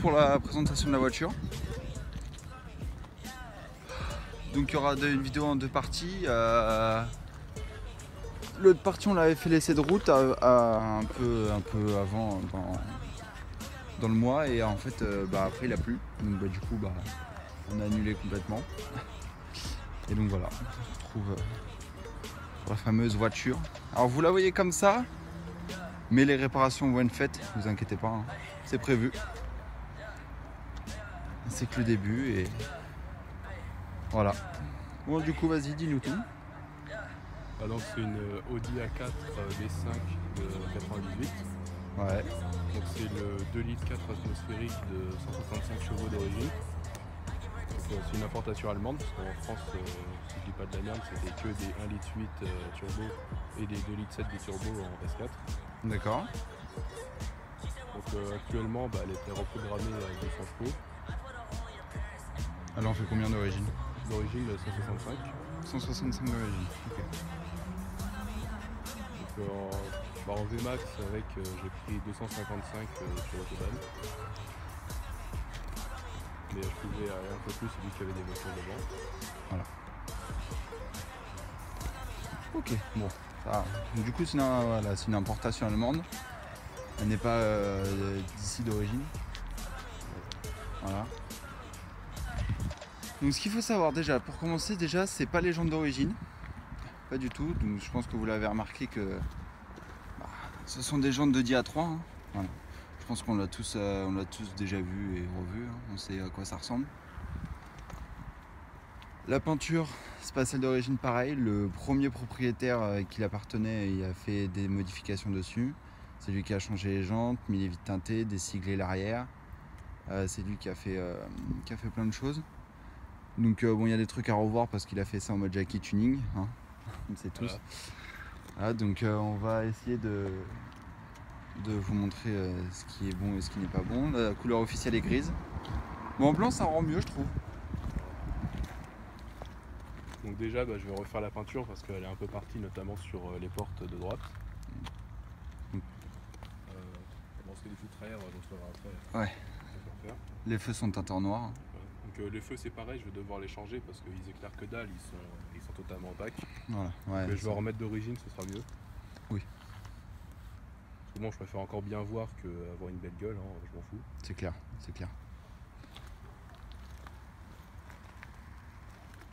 pour la présentation de la voiture. Donc il y aura une vidéo en 2 parties. L'autre partie on l'avait fait l'essai de route un peu avant dans le mois et en fait après il a plu. Donc du coup on a annulé complètement. Et donc voilà, on se retrouve pour la fameuse voiture. Alors vous la voyez comme ça, mais les réparations vont être faites, ne vous inquiétez pas, hein. C'est prévu. C'est que le début et voilà. Bon du coup vas-y, dis-nous tout. Ah, donc c'est une Audi A4 V5 de 98. Ouais. Donc c'est le 2 litres 4 atmosphérique de 165 chevaux d'origine. C'est une importation allemande parce qu'en France, si je dis pas de la merde, c'était que des 1 litre 8 turbo et des 2 litres 7 de turbo en S4. D'accord. Donc actuellement elle était reprogrammée à 200 chevaux. Alors on fait combien d'origine? D'origine 165. 165 d'origine. Ok. Donc en VMAX avec j'ai pris 255 sur Autobahn. Mais je pouvais aller un peu plus vu qu'il y avait des voitures devant. Voilà. Ok, bon. Ça, du coup c'est une importation allemande. Elle n'est pas d'ici d'origine. Voilà. Donc ce qu'il faut savoir déjà, pour commencer c'est pas les jantes d'origine. Pas du tout. Donc je pense que vous l'avez remarqué que ce sont des jantes de Dia 3. Hein. Voilà. Je pense qu'on l'a tous déjà vu et revu. Hein. On sait à quoi ça ressemble. La peinture, c'est pas celle d'origine pareil. Le premier propriétaire qui l'appartenait, il a fait des modifications dessus. C'est lui qui a changé les jantes, mis les vitres teintées, déciglé l'arrière. C'est lui qui a fait plein de choses. Donc il y a des trucs à revoir parce qu'il a fait ça en mode Jackie tuning. Hein. On le sait tous. Voilà. Voilà, donc on va essayer de vous montrer ce qui est bon et ce qui n'est pas bon. La couleur officielle est grise. Bon, en blanc ça rend mieux je trouve. Donc déjà je vais refaire la peinture parce qu'elle est un peu partie notamment sur les portes de droite. Parce que les poutres donc ça va après. Ouais. Les feux sont teintés en noir. Ouais. Donc les feux c'est pareil, je vais devoir les changer parce qu'ils éclairent que dalle, ils sont totalement opaques. Voilà. Ouais, donc, je vais en remettre d'origine, ce sera mieux. Oui. Parce que bon, je préfère encore bien voir qu'avoir une belle gueule, hein, je m'en fous. C'est clair, c'est clair.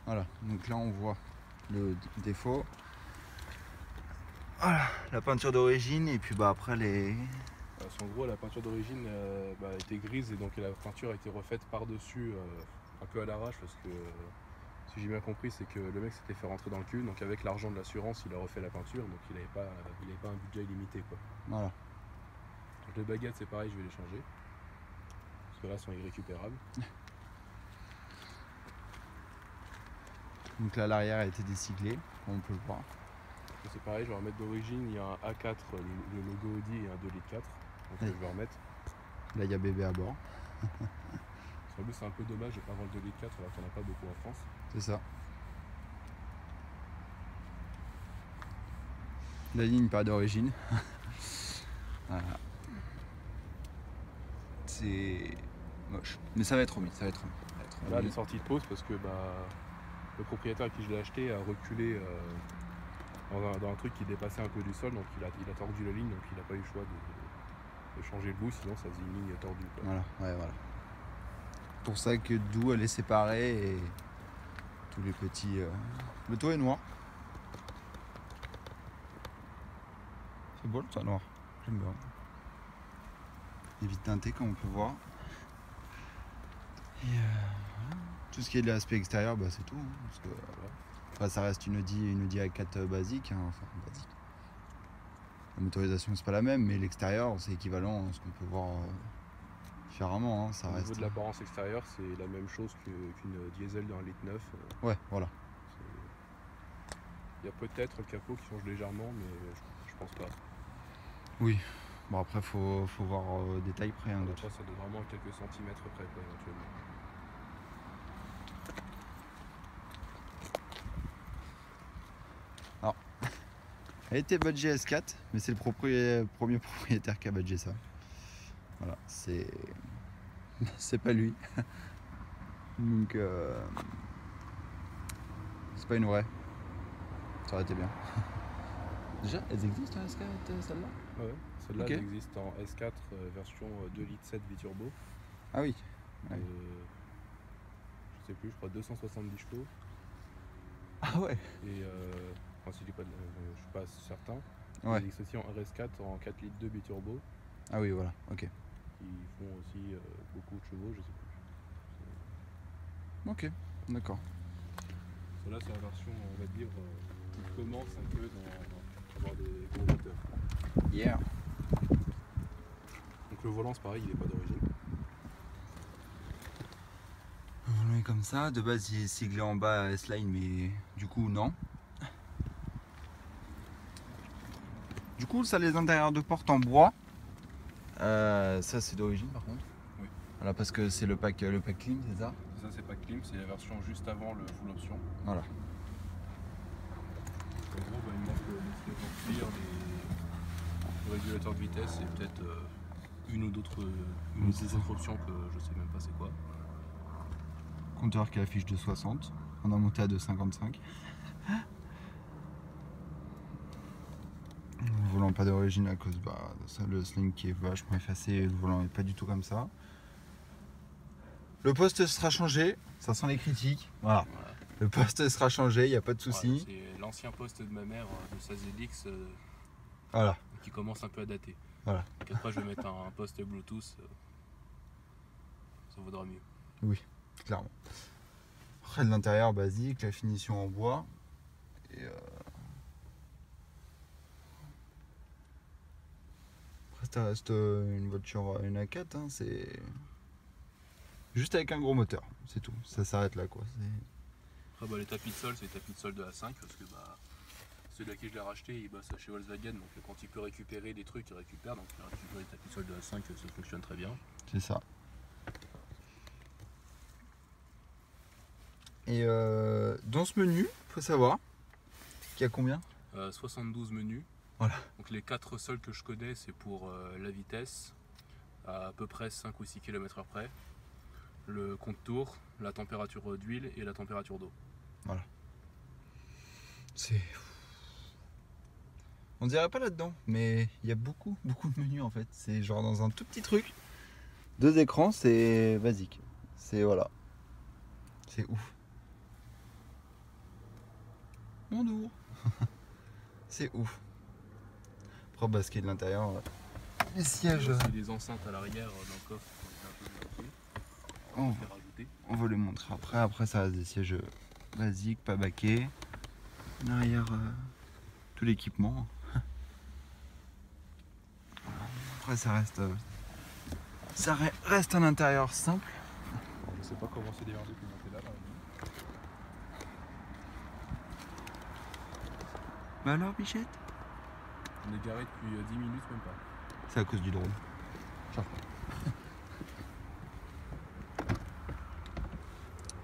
Voilà, donc là on voit le défaut. Voilà, la peinture d'origine et puis après les... En gros la peinture d'origine était grise et donc la peinture a été refaite par-dessus un peu à l'arrache parce que si j'ai bien compris c'est que le mec s'était fait rentrer dans le cul, donc avec l'argent de l'assurance il a refait la peinture, donc il n'avait pas un budget illimité quoi. Voilà. Donc les baguettes c'est pareil, je vais les changer parce que là elles sont irrécupérables. Donc là l'arrière a été déciglé, comme on peut le voir. C'est pareil, je vais remettre d'origine, il y a un A4, le logo Audi et un 2 litres 4. Donc je vais remettre. Là il y a bébé à bord. En plus c'est un peu dommage de ne pas avoir le 2 litres 4 alors qu'on n'a pas beaucoup en France. C'est ça. La ligne pas d'origine. Voilà. C'est moche. Mais ça va être remis, ça va être remis. Là elle est sortie de pause parce que le propriétaire à qui je l'ai acheté a reculé dans un truc qui dépassait un peu du sol, donc il a tordu la ligne, donc il n'a pas eu le choix de changer le bout, sinon ça faisait une ligne tordue. Quoi. Voilà, ouais, voilà. Pour ça que d'où elle est séparée et tous les petits... Le toit est noir. C'est beau le toit noir, j'aime bien. Il est vite teinté comme on peut voir. Et voilà. Tout ce qui est de l'aspect extérieur, c'est tout. Hein, parce que, ça reste une Audi A4 basique. Hein, enfin, basique. La motorisation c'est pas la même, mais l'extérieur c'est équivalent à ce qu'on peut voir différemment. Hein, ça Au reste... niveau de l'apparence extérieure, c'est la même chose qu'une diesel d'un litre 9. Ouais, voilà. Il y a peut-être le capot qui change légèrement, mais je pense pas. Oui. Bon après faut voir au détail près. Hein, après ça doit vraiment à quelques centimètres près quoi, éventuellement. Alors, elle était badgée S4, mais c'est le premier propriétaire qui a badgé ça. Voilà, c'est c'est pas lui. Donc c'est pas une vraie. Ça aurait été bien. Déjà, elles existent en S4 celle-là? Ouais, celle-là Ok. elle existe en S4 version 2 litres 7 biturbo. Ah oui. Ouais. Je sais plus, je crois 270 chevaux. Ah ouais. Et enfin, si je dis pas je suis pas certain. Ouais. Il existe aussi en RS4 en 4 litres 2 biturbo. Ah oui, voilà, ok. Qui font aussi beaucoup de chevaux, je sais plus. Ok, d'accord. Celle-là c'est la version, on va dire, qui commence un peu à avoir des gros moteurs. Yeah. Donc le volant c'est pareil, il n'est pas d'origine. On le met comme ça, de base il est siglé en bas S-Line, mais du coup non. Du coup ça, les intérieurs de porte en bois, ça c'est d'origine par contre. Oui. Voilà, parce que c'est le pack clim, c'est ça? Ça c'est pas clim, c'est la version juste avant le full option. Voilà. En gros bah, il manque les cuir, le régulateur de vitesse et peut-être une ou deux autres options que je sais même pas c'est quoi. Compteur qui affiche 2,60, on a monté à 2,55. Le volant pas d'origine à cause le sling qui est vachement effacé et le volant est pas du tout comme ça. Le poste sera changé, ça sent les critiques. Voilà. Le poste sera changé, il n'y a pas de souci. Voilà, c'est l'ancien poste de ma mère de sa ZX Voilà. qui commence un peu à dater. Voilà. Donc après je vais mettre un poste Bluetooth, ça vaudra mieux. Oui, clairement. Après de l'intérieur basique, la finition en bois. Et après ça reste une voiture, une A4, hein, c'est juste avec un gros moteur, c'est tout. Ça s'arrête là quoi. Après bah, les tapis de sol, c'est les tapis de sol de A5 parce que bah, celui à qui je l'ai racheté il bosse chez Volkswagen, donc quand il peut récupérer des trucs il récupère, donc il a récupéré les tapis de sol de A5, ça fonctionne très bien. C'est ça. Et dans ce menu, faut savoir qu'il y a combien? 72 menus. Voilà. Donc les 4 seuls que je connais c'est pour la vitesse à peu près 5 ou 6 km/h près, le compte tour, la température d'huile et la température d'eau. Voilà. C'est... On dirait pas là-dedans, mais il y a beaucoup de menus en fait. C'est genre dans un tout petit truc. 2 écrans, c'est basique. C'est voilà. C'est ouf. Bonjour. C'est ouf. Après, bah, ce qui est de l'intérieur, les sièges. Il y a aussi des enceintes à l'arrière dans le coffre qui ont été un peu modifiées. Rajouter. On va les montrer après. Après, ça reste des sièges basiques, pas baquets. Derrière, tout l'équipement. Après, ça reste un intérieur simple. Je sais pas comment c'est d'ailleurs documenté là. Bah alors, Bichette? On est garé depuis 10 minutes, même pas. C'est à cause du drone.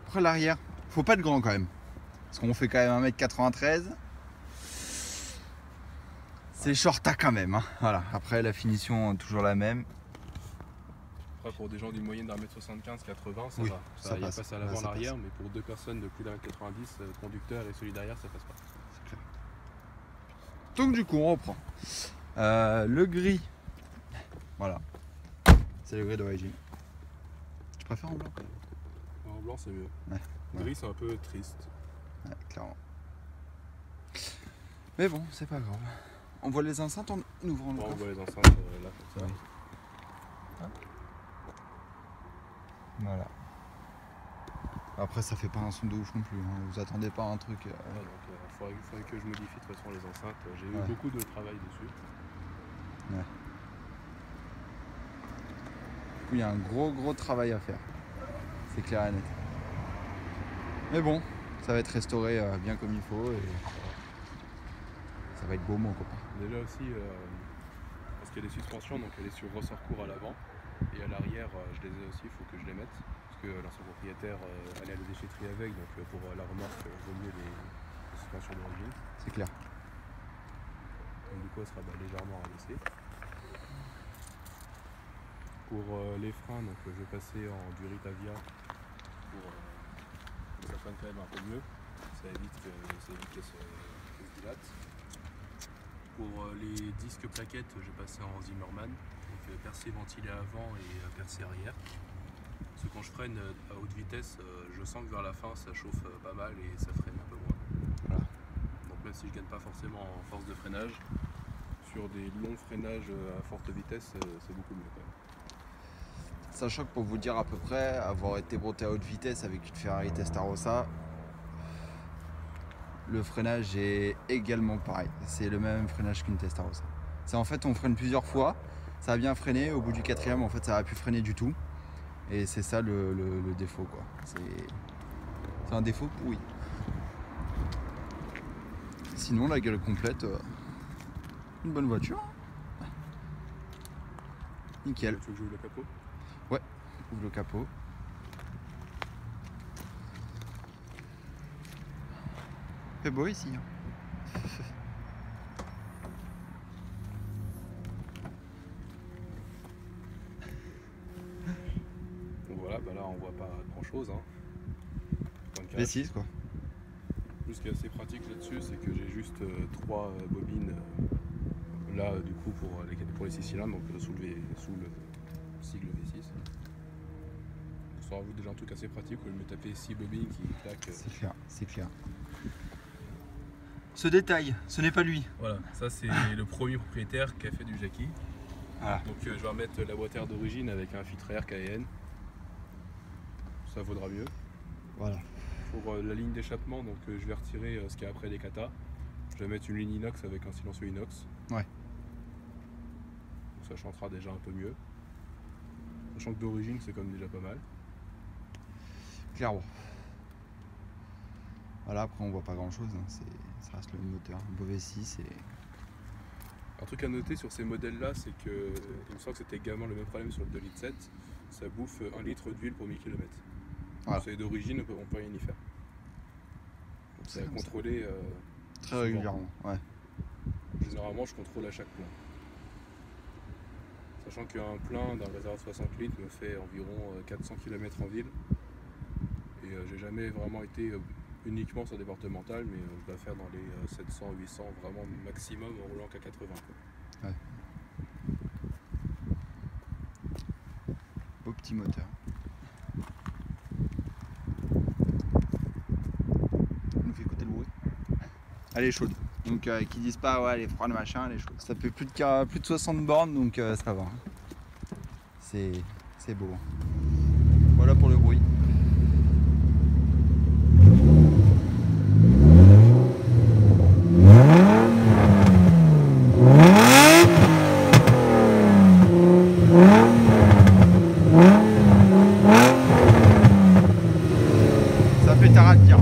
Après l'arrière, faut pas de grand quand même. Parce qu'on fait quand même 1m93. C'est shorta quand même. Hein. Voilà. Après la finition toujours la même. Après pour des gens d'une moyenne d'1m75, 80, ça Oui, va. ça Il passe. passe à l'avant, Ouais, ça l'arrière, mais pour deux personnes de plus d'1m90, le conducteur et celui derrière, ça passe pas. C'est clair. Donc du coup on reprend. Le gris. Voilà. C'est le gris d'origine. Tu préfères en blanc quand même? En blanc c'est mieux. Ouais. Gris c'est un peu triste. Ouais, clairement. Mais bon, c'est pas grave. On voit les enceintes en ouvrant le Bon, on coffre. voit les enceintes là comme ça. Oui. Voilà. Après ça fait pas un son de ouf non plus, hein. Vous attendez pas un truc. Ouais, donc il faudrait que je modifie de toute façon les enceintes. J'ai eu Ouais. beaucoup de travail dessus. Ouais. Du coup il y a un gros travail à faire. C'est clair et net. Mais bon, ça va être restauré bien comme il faut et ça va être beau mon copain. Déjà aussi, parce qu'il y a des suspensions, donc elle est sur ressort court à l'avant. Et à l'arrière, je les ai aussi, il faut que je les mette. Parce que l'ancien propriétaire allait à la déchetterie avec, donc pour la remorque, vaut mieux les suspensions d'origine. C'est clair. Donc du coup, elle sera légèrement rabaissée. Pour les freins, donc je vais passer en Durite Avia pour que ça freine quand même un peu mieux. Ça évite qu'elle se dilate. Pour les disques plaquettes, je vais passer en Zimmermann, donc percé ventilé avant et percé arrière. Parce que quand je freine à haute vitesse, je sens que vers la fin ça chauffe pas mal et ça freine un peu moins. Voilà. Donc même si je gagne pas forcément en force de freinage, sur des longs freinages à forte vitesse, c'est beaucoup mieux quand même. Sachant que pour vous dire à peu près, avoir été monté à haute vitesse avec une Ferrari Testarossa, le freinage est également pareil. C'est le même freinage qu'une Testarossa. C'est en fait, on freine plusieurs fois, ça a bien freiné, au bout du quatrième, en fait, ça n'a plus freiner du tout. Et c'est ça le défaut, quoi. C'est un défaut pourri. Sinon, la gueule complète, une bonne voiture. Nickel. Tu veux que j'ouvre le capot? Ouais, ouvre le capot. C'est beau ici. Hein. Donc voilà, bah là on voit pas grand chose. Hein. V6 quoi. Ce qui est assez pratique là-dessus, c'est que j'ai juste 3 bobines là du coup pour les 6 cylindres, donc sous le sigle V6. Ça rajoute déjà un truc assez pratique au lieu de me taper 6 bobines qui claquent. C'est clair, c'est clair. Ce détail, ce n'est pas lui. Voilà, ça c'est le premier propriétaire qui a fait du Jackie. Voilà. Donc je vais remettre la boîte air d'origine avec un filtre air KN. Ça vaudra mieux. Voilà. Pour la ligne d'échappement, donc je vais retirer ce qu'il y a après les katas. Je vais mettre une ligne inox avec un silencieux inox. Ouais. Donc ça chantera déjà un peu mieux. Sachant que d'origine c'est quand même déjà pas mal. Clairement. Voilà, après on voit pas grand chose, hein. Ça reste le même moteur, un beau V6 et... Un truc à noter sur ces modèles là, c'est que il me semble que c'était également le même problème sur le 2,7 litres, ça bouffe 1 litre d'huile pour 1000 km. Voilà. C'est d'origine, on peut rien y faire. Donc c'est à contrôler très régulièrement. Ouais. Généralement je contrôle à chaque plein. Sachant qu'un plein d'un réservoir de 60 litres me fait environ 400 km en ville. Et j'ai jamais vraiment été uniquement sur départemental, mais je dois faire dans les 700, 800 vraiment maximum en roulant qu'à 80. Quoi. Ouais. Beau petit moteur. On nous fait écouter le bruit. Elle est chaude. Donc qui disent pas ouais elle est froide machin, elle est chaude. Ça fait plus de 60 bornes donc ça va. C'est beau. Voilà pour le bruit. Ça fait tard à dire.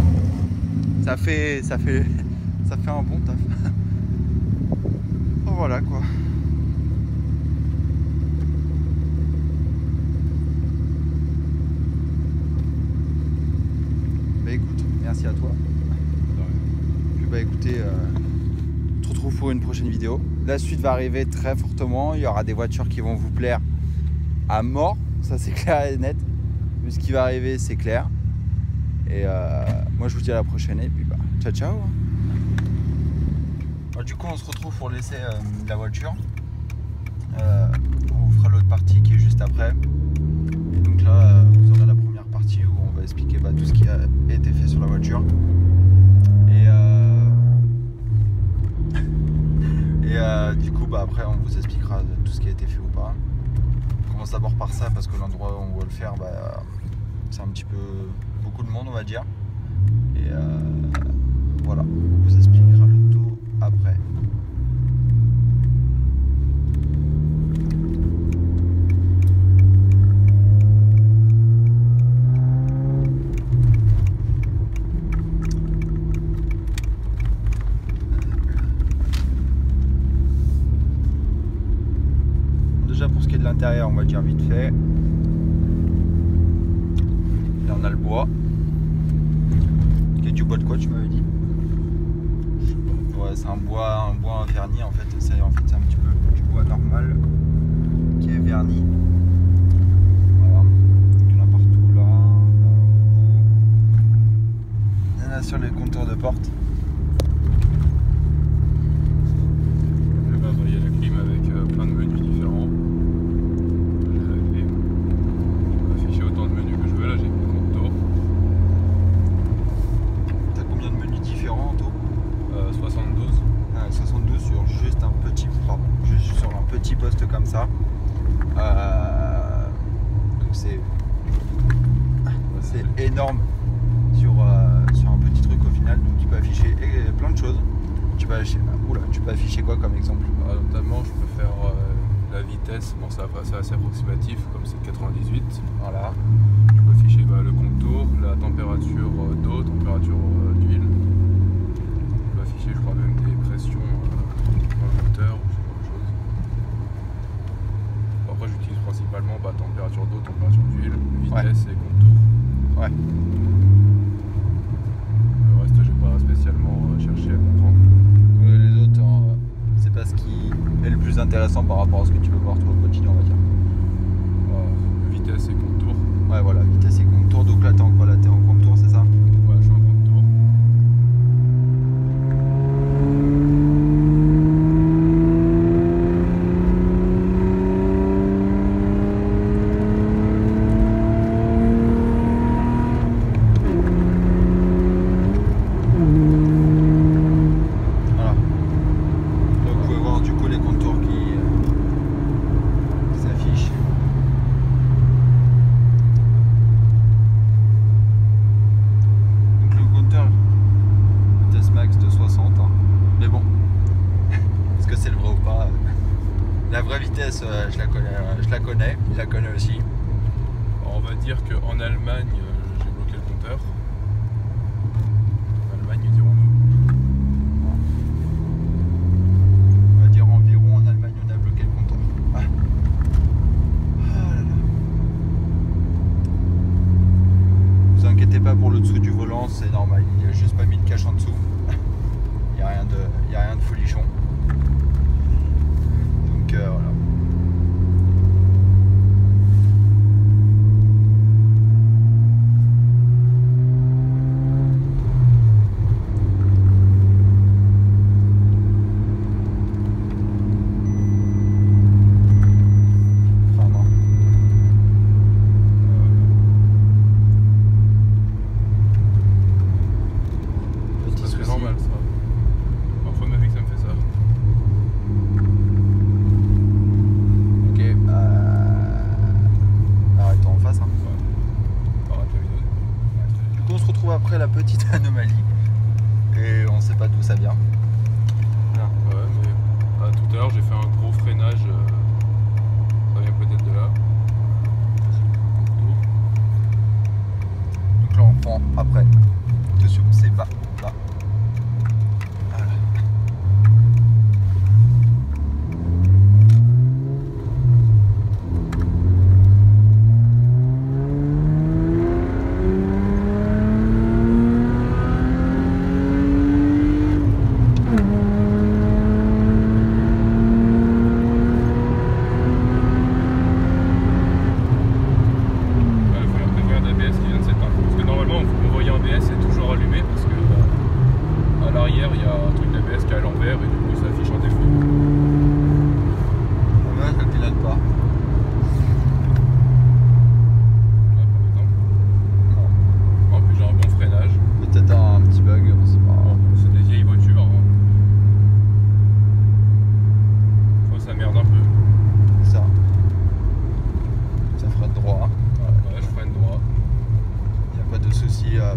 Ça fait un bon taf. Oh, voilà quoi. Bah écoute, merci à toi. Puis bah écoutez, on se retrouve pour une prochaine vidéo. La suite va arriver très fortement. Il y aura des voitures qui vont vous plaire à mort. Ça c'est clair et net. Vu ce qui va arriver, c'est clair. Et moi je vous dis à la prochaine et puis bah ciao ciao. Alors, du coup on se retrouve pour laisser la voiture. On vous fera l'autre partie qui est juste après. Et donc là vous aurez la première partie où on va expliquer bah, tout ce qui a été fait sur la voiture. Et du coup bah, après on vous expliquera tout ce qui a été fait ou pas. On commence d'abord par ça parce que l'endroit où on va le faire bah, c'est un petit peu beaucoup de monde on va dire. Et voilà, on vous expliquera le tout après. Déjà pour ce qui est de l'intérieur on va dire vite fait. Là on a le bois. Qui est du bois de quoi tu m'avais dit? Ouais c'est un bois verni en fait. C'est un petit peu du bois normal qui est verni. énorme sur un petit truc au final, donc il peut afficher plein de choses. Tu peux afficher quoi comme exemple? Notamment, je peux faire la vitesse, bon, c'est assez approximatif, comme c'est 98. Voilà. Je peux afficher le contour, la température d'eau, température d'huile. Je peux afficher, je crois, même des pressions dans le moteur ou ce genre de choses. Bon, après, j'utilise principalement température d'eau, température d'huile, vitesse et contour. Ouais. Le reste, j'ai pas spécialement cherché à comprendre. Les autres, c'est pas ce qui est le plus intéressant par rapport à ce que tu veux voir toi au quotidien, on va dire. Vitesse et contour. Ouais, voilà, vitesse et contour. Donc là, t'es en quoi? Là, t'es en contour, c'est ça? Ouais, je suis en contour. Voilà. Donc vous pouvez voir du coup les contours qui s'affichent. Donc le compteur vitesse max de 60, hein. Mais bon, est-ce que c'est le vrai ou pas? La vraie vitesse, je la connais, il la connaît aussi. Alors, on va dire qu'en Allemagne, j'ai bloqué le compteur. En Allemagne, dirons-nous. On va dire environ en Allemagne, on a bloqué le compteur. Ah. Ah là là. Vous inquiétez pas pour le dessous du volant, c'est normal, il a juste pas mis de cache en dessous. Il n'y a rien de folichon. Donc voilà. C'est normal ça. Parfois ma vie que ça me fait ça. Ok, arrête-toi en face. Hein. Ouais. Arrête la vidéo. Du coup, on se retrouve après la petite anomalie et on sait pas d'où ça vient. Ouais, mais tout à l'heure j'ai fait un gros freinage. Ça vient peut-être de là. Donc là, on prend après. Attention, c'est bas. Voilà.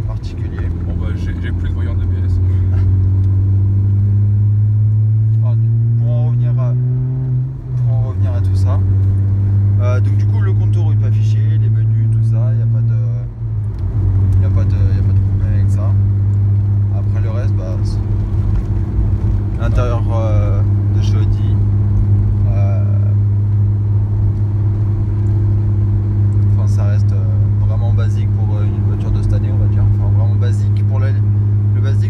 Particulier. Bon bah j'ai plus de voyant d'ABS. Pour en revenir à tout ça, donc du coup le contour il peut afficher, les menus, tout ça, il n'y a pas de problème avec ça. Après le reste, l'intérieur de chez Audi, ça reste vraiment basique pour une voiture de cette année, on va dire. Enfin vraiment basique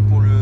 pour le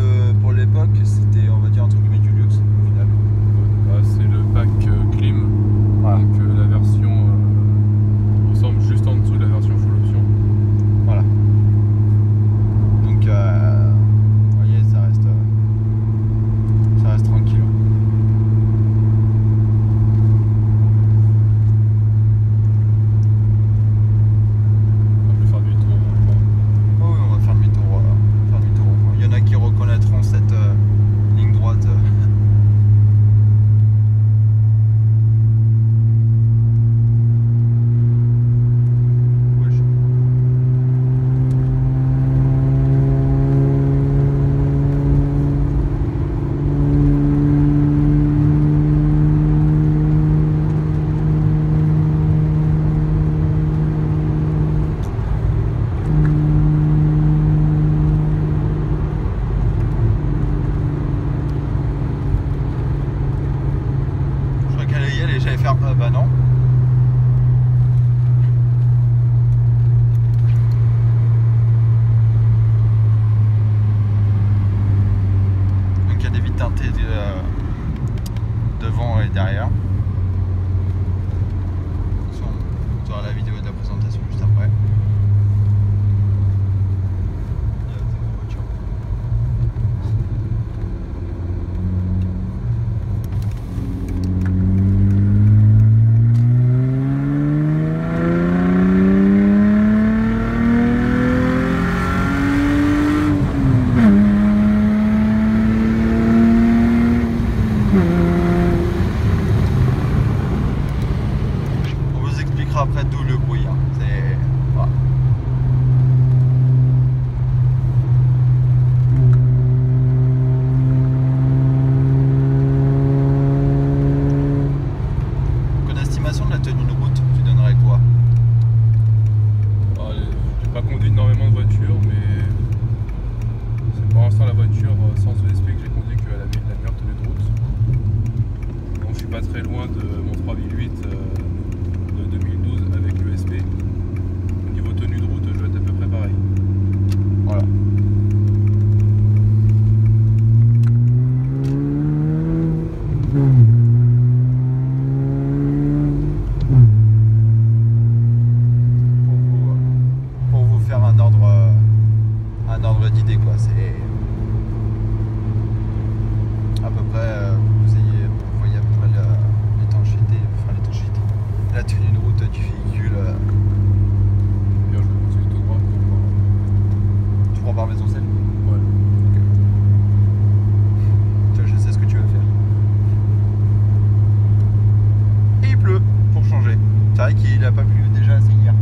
a pas plu déjà assez hier.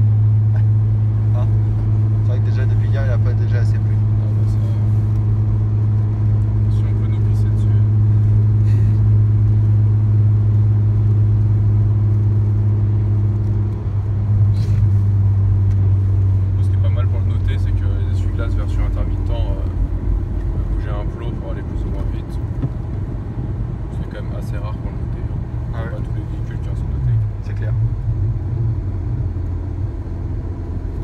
Hein, c'est vrai que déjà depuis hier il a pas déjà assez plu. Ah bah ça... Si on peut nous pisser dessus. Ce qui est pas mal pour le noter, c'est que les essuie-glaces version intermittent, je peux bouger un plot pour aller plus ou moins vite. C'est quand même assez rare pour le noter. Ah ouais. Pas tous les véhicules qui en sont notés. C'est clair.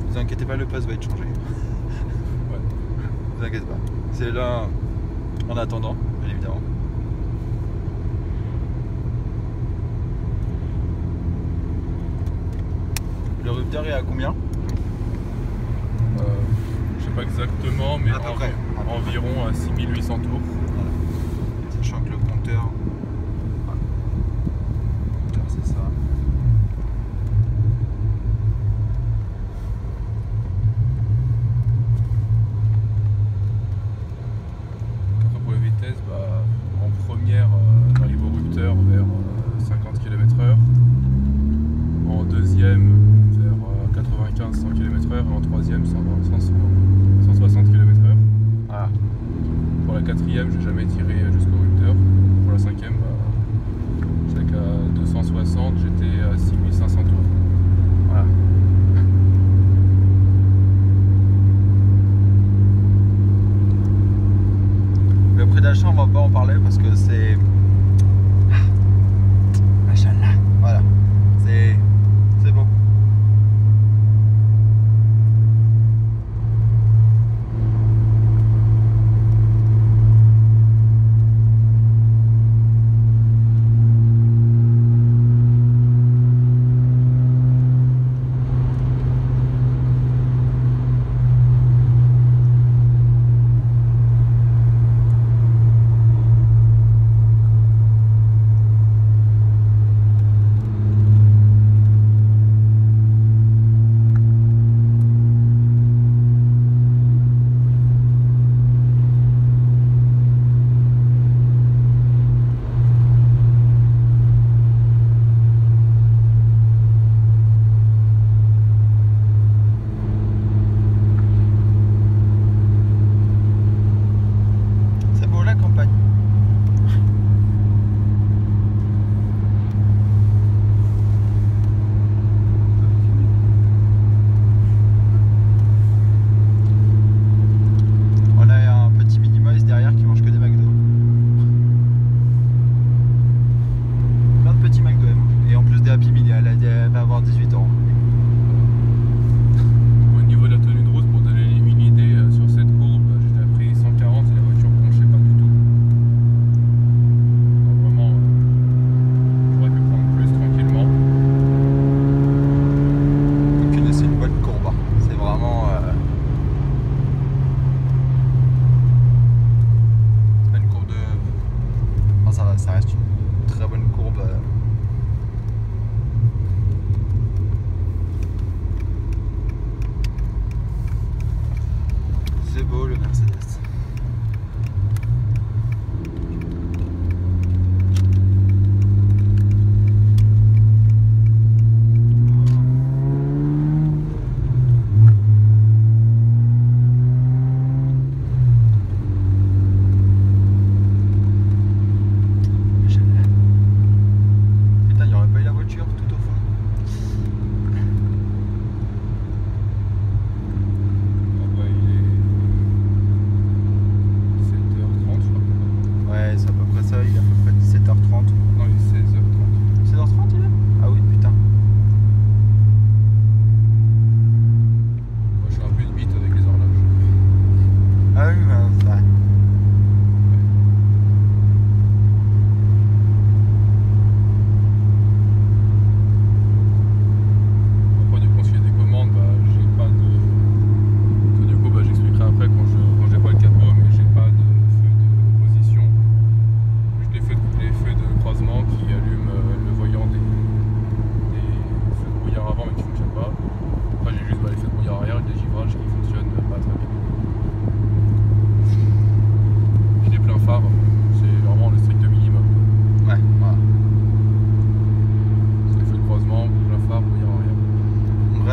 Vous inquiétez pas, le poste va être changé. Ouais. Vous inquiétez pas. C'est là en attendant, bien évidemment. Le rupteur est à combien? Je sais pas exactement, mais À peu près. environ à 6800 tours. Voilà. Sachant que le compteur. Voilà. Le compteur, c'est ça. Après pour les vitesses, en première, j'arrive au rupteur vers 50 km/h. En deuxième, vers 95-100 km/h. Et en troisième, 160 km/h. Voilà. Pour la quatrième, j'ai jamais tiré jusqu'au rupteur. Pour la cinquième, j'étais qu'à 260, j'étais à 6500 tours. Voilà. Le prix d'achat, on va pas en parler parce que c'est. Machallah. Voilà. C'est beau.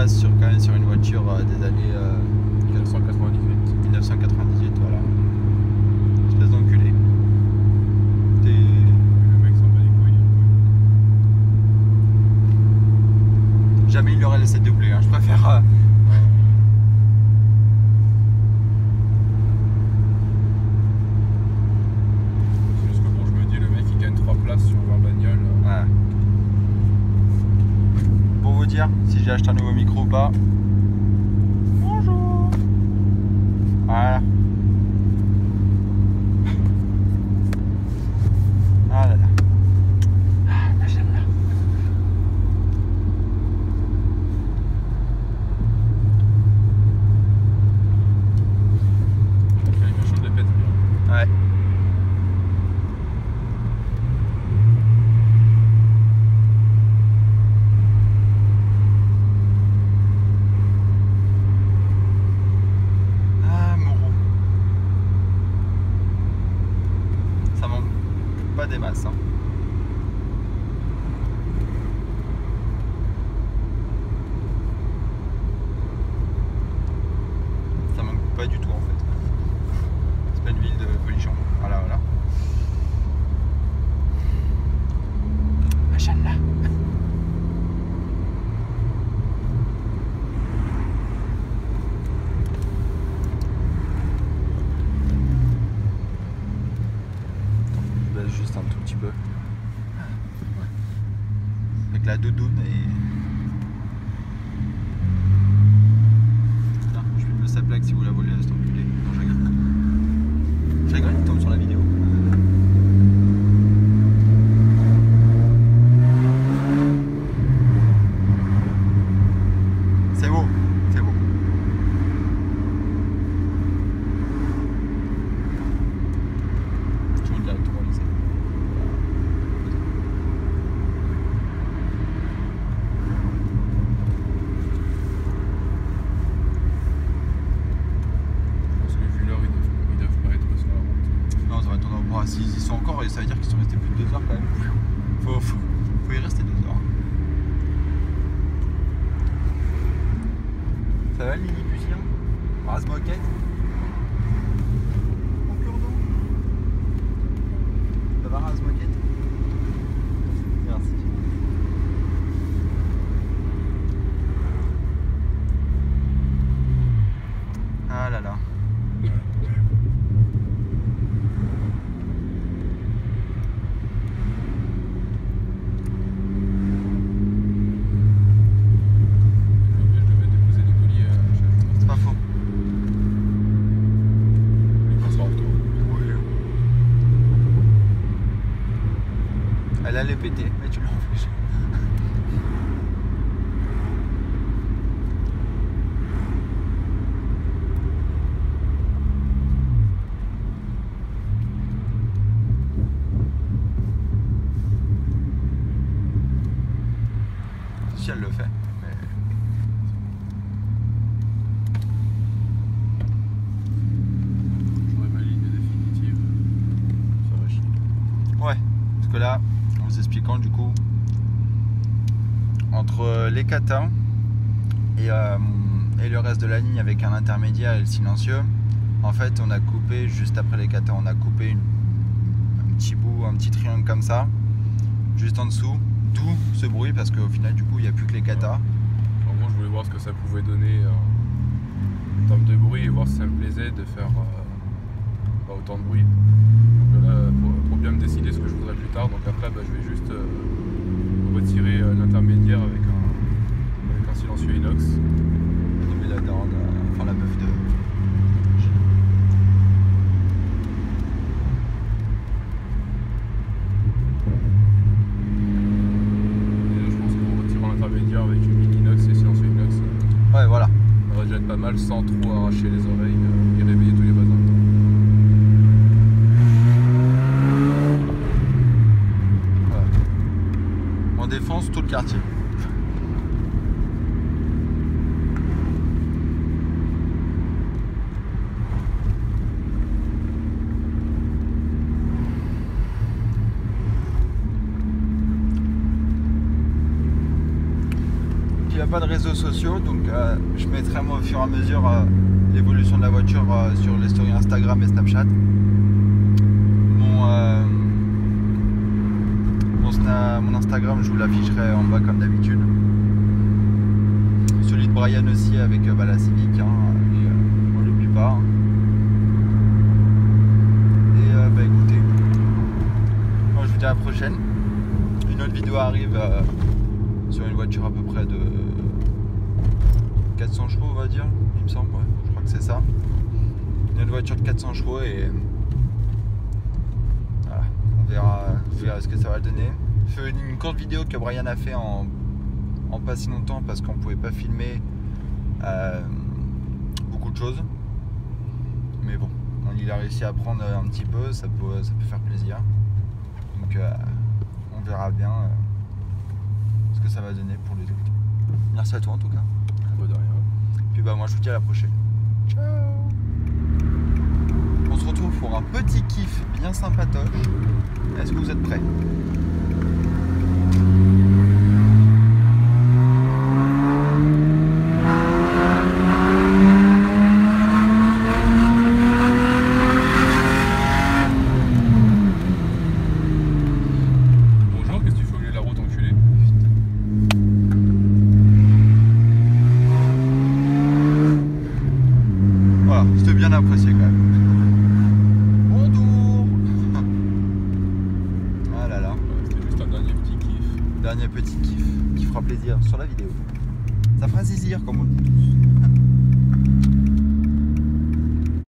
reste quand même sur une voiture des années 1998. 1998, voilà. Espèce d'enculé. Le mec s'en bat les couilles. Jamais il lui aurait laissé doubler, hein. Je préfère. C'est juste que bon, je me dis, le mec il gagne 3 places sur 20 bagnoles. Ouais. Pour vous dire si j'ai acheté un nouveau micro ou pas. Bonjour. Voilà. Ah là là. Ah, machallah. L'animation de pète bien. Ouais. Ah, Moreau. Ça manque pas des masses, hein. Ça manque pas du tout en fait. C'est pas une ville de Folichon. Voilà, voilà. Machallah. Je baisse juste un tout petit peu. Avec la doudoune et. Putain, je filme sa plaque si vous la voulez, c'est enculé. Non, je rigole. Je rigole, il tombe sur la vidéo. C'est beau, c'est beau. Je vous direct, on va laisser. Je pense que vu l'heure, ils doivent pas être sur la route. Non, ça va tourner au bras. S'ils y sont encore, ça veut dire qu'ils sont restés plus de 2 heures quand même. Faut y rester 2 heures. Ça va le mini busien? Rase-moquette? Mon cure-dent? Ça va rase-moquette? Merci. Ah là là. Je devais déposer des colis chez la C'est pas faux. Il passera en retour. Elle allait péter, mais tu l'as empêché. Si elle le fait, mais. J'aurai ma ligne définitive. Ça va chier. Ouais, parce que là, en vous expliquant du coup, entre les katas et le reste de la ligne avec un intermédiaire et le silencieux, en fait on a coupé juste après les katas, on a coupé un petit bout, un petit triangle comme ça, juste en dessous, d'où ce bruit parce qu'au final du coup il n'y a plus que les katas. En gros, je voulais voir ce que ça pouvait donner en termes de bruit et voir si ça me plaisait de faire pas autant de bruit. Donc là, pour bien me décider ce que je voudrais plus tard, donc après je vais juste retirer l'intermédiaire avec un silencieux inox. Tomber la daronne, enfin la meuf de. Et je pense qu'en retirant l'intermédiaire avec une mini inox et silencieux inox, Ouais, voilà. ça va déjà être pas mal sans trop arracher les oreilles et réveiller tous les voisins. Voilà. On défonce tout le quartier. pas de réseaux sociaux, donc je mettrai moi au fur et à mesure l'évolution de la voiture sur les stories Instagram et Snapchat. Mon Instagram, je vous l'afficherai en bas comme d'habitude. Celui de Brian aussi avec la Civic, hein, on l'oublie pas. Et écoutez, moi je vous dis à la prochaine. Une autre vidéo arrive sur une voiture à peu près de 400 chevaux, on va dire, il me semble, ouais, je crois que c'est ça. Une autre voiture de 400 chevaux et voilà, on verra ce que ça va donner. C'est une courte vidéo que Brian a fait en pas si longtemps parce qu'on pouvait pas filmer beaucoup de choses. Mais bon, il a réussi à apprendre un petit peu, ça peut faire plaisir. Donc on verra bien ce que ça va donner pour les autres. Merci à toi en tout cas. Pas de rien. Puis moi je vous dis à la prochaine. Ciao. On se retrouve pour un petit kiff bien sympatoche. Est-ce que vous êtes prêts? Bonjour, qu'est-ce que tu fais au milieu de la route, enculé? Voilà, c'était bien apprécié quand même. Bonjour. Ah là là. C'était juste un dernier petit kiff. Dernier petit kiff qui fera plaisir sur la vidéo. Ça fera zizir comme on dit tous.